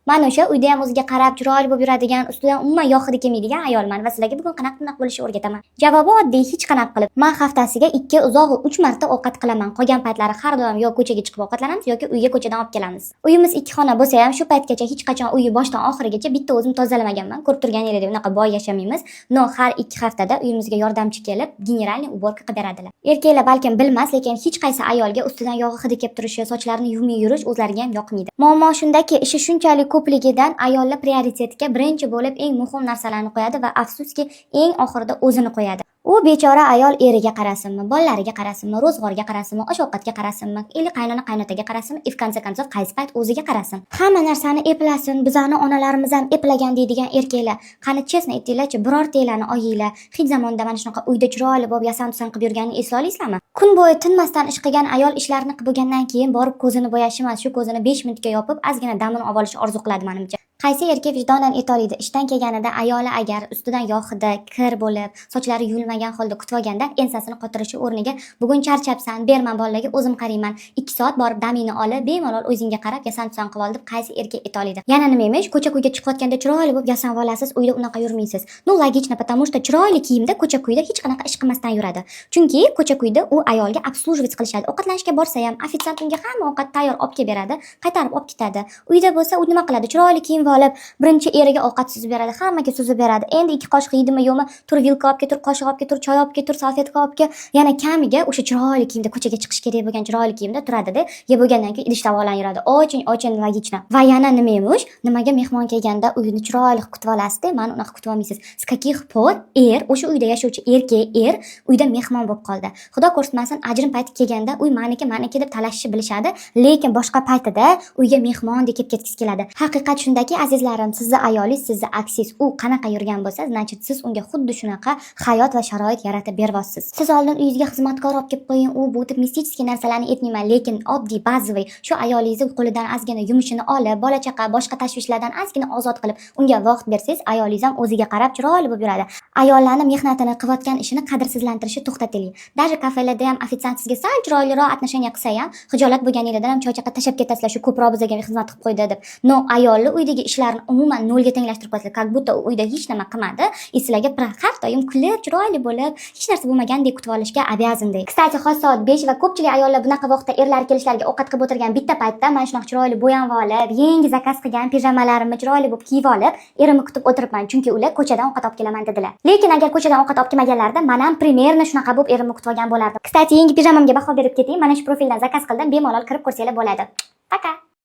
Mana o'sha uyda ham o'ziga qarab chiroyli bo'lib yuradigan, ustidan umuman yog' hidi kelmaydigan ayolman va sizlarga bugun qanaqa bo'lishni o'rgataman. Javobi oddiy, hech qanaqa qilib. Men haftasiga 2, uzog'i 3 marta ovqat qilaman. Qolgan paytlari har doim yo ko'chaga chiqib ovqatlanamiz yoki uyga ko'chadan olib kelamiz. Uyimiz 2 xona bo'lsa ham shu paytgacha hech qachon uyni boshdan oxirigacha bitta o'zim tozalamaganman. Ko'rib turganingizdek unaqa boy yashamaymiz. No, har 2 haftada uyimizga yordamchi kelib, generalniy уборка qilib beradilar. Erkaklar balkim bilmas, lekin hech qaysi ayolga ustidan yog' hidi kelib turishi, sochlarini yuvmay yurish o'zlariga ham yoqmaydi. Muammo shundaki, ishi shunchalik ko'pligidan ayollar prioritetga birinchi bo'lib eng muhim narsalarni qo'yadi va afsuski eng oxirida o'zini qo'yadi. U bechora ayol eriga qarasinmi, bolalariga qarasinmi, ro'zg'orga qarasinmi, osh-ovqatga qarasinmi, qaynona qaynotaga qarasinmi, в конце концов qaysi payt o'ziga qarasin. Hamma narsani eplasin, bizani onalarimiz ham eplagan deydigan erkaklar. Qani chestno aytinglarchi, birortanglarni oyinglar hech zamonda mana shunaqa uyda chiroyli bo'lib yasan-tusan qilib yurganini esla olasizlarmi? Kun bo'yi tinmasdan ish qilgan ayol ishlarini qilib bo'lgandan keyin borib ko'zini bo'yashi emas, shu ko'zini 5 minutga yopib, ozgina damini olib olishni orzu qiladi menimcha. Qaysi erkak vijdonan aytoladi, ishdan kelganida ayoli agar ustidan yog' hidi, kir bo'lib, sochlari yuvilmagan holda kutib olganda ensasini qotirishi o'rniga bugun charchabsan, berman bolalarga o'zim qarayman, 2 soat borib damingni olib, bemalol o'zingga qarab yasan-tusan qilib ol deb qaysi erkak aytoladi. Yana nima emish, ko'cha-ko'yga chiqayotganda chiroyli bo'lib yasanib olasiz, uyda unaqa yurmaysiz. No, logichно, потому что chiroyli kiyimda ko'cha-ko'yda hech qanaqa ish qilmasdan yuradi. Chunki ko'cha-ko'yda u ayolga obslužивать qilishadi. Ovqatlanishga borsa ham ofitsiant unga hamma ovqat tayyor olib kelib beradi, qaytarib olib ketadi. Uyda bo'lsa u nima qiladi? Chiroyli kiyim olib, birinchi eriga ovqat suzib beradi, hammaga suzib beradi. Endi 2 qoshiq yeydimi yo'qmi, tur vilka olib ketur, qoshiq olib ketur, choy olib ketur, salfetka olib kel. Yana kamiga o'sha chiroyli kiyimda ko'chaga chiqish kerak bo'lgan chiroyli kiyimda turadi-da, yeb bo'lgandan keyin idish tovoqlarni yuradi. Ochin logichno. Va yana nima emish? Nimaga mehmon kelganda uyini chiroyli kutib olasiz-da, mana unaqa kutib olmaysiz. С каких пор o'sha uyda yashovchi erkak uyda mehmon bo'lib qoldi. Xudo ko'rsatmasin, ajrim payti kelganda uy maniki deb talashishni bilishadi, lekin boshqa paytida uyga mehmon deb ketgisi keladi. Haqiqat shundaki, azizlarim, sizni ayolingiz sizni aksiz u qanaqa yurgan bo'lsa, значит siz unga xuddi shunaqa hayot va sharoit yaratib beryapsiz. Siz oldin uyingizga xizmatkor olib kelib qo'ying, u bu deb mistik narsalarni aytmayman, lekin oddiy bazaviy shu ayolingizni qo'lidan ozgina yumushini olib, bola chaqa boshqa tashvishlardan ozgina ozod qilib, unga vaqt bersangiz, ayolingiz ham o'ziga qarab chiroyli bo'lib yuradi. Ayollarning mehnatini qilayotgan ishini qadrsizlantirishni to'xtatiling. Даже kafelarda ham ofitsiant sizga sal chiroyliroq отношение qilsa ham, xijolat bo'lganingizda ham choy chaqa tashab ketasizlar, shu ko'proq bizga xizmat qilib qo'ydi deb. No, ayolni uydagi ishlarni umuman nolga tenglashtirib qo'yasizlar, как будто u uyda hech nima qilmadi, sizlarga har doim kulib, chiroyli bo'lib, hech narsa bo'lmagandek kutib olishga обязанday. Kstati, hozir soat 5 va ko'pchilik ayollar bunaqa vaqtda erlar kelishlariga ovqat qilib o'tirgan bitta paytda mana shunaqa chiroyli bo'yanib olib, yangi zakaz qilgan pijamalarimni chiroyli bo'lib kiyib olib, erimni kutib o'tiribman, chunki ular ko'chadan ovqat olib kelaman dedilar. Lekin agar ko'chadan ovqat olib kelmaganlarida, men ham примерно shunaqa bo'lib erimni kutib olgan bo'lardim. Kstati, yangi pijamamga baho berib keting, mana shu profildan zakaz qildim, bemalol kirib ko'rsanglar bo'ladi. Пока.